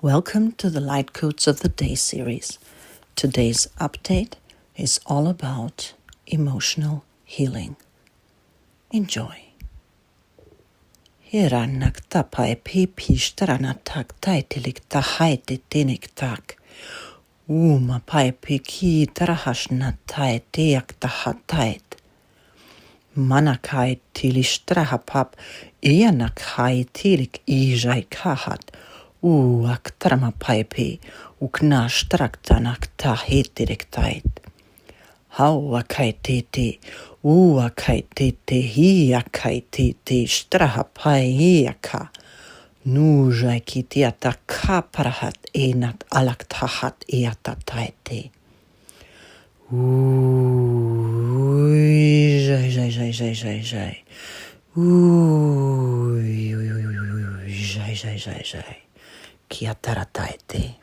Welcome to the Light Codes of the Day series. Today's update is all about emotional healing. Enjoy. Hiranak tapai pipishtaranatak taitilik tahaiti tiniktak. Uma pai piki tarahashna tai tiak tahatait. Manakai tilishtrahapap ianakai tilik ijai kahat. Aktarama paipi, uknashtraktanak tahitirektait. Hauakaititi, hiakaititi, strahapaiaka. Nujaikitiata kaparahat enat alaktahat iatataiti. Jai. Kia tarataiti.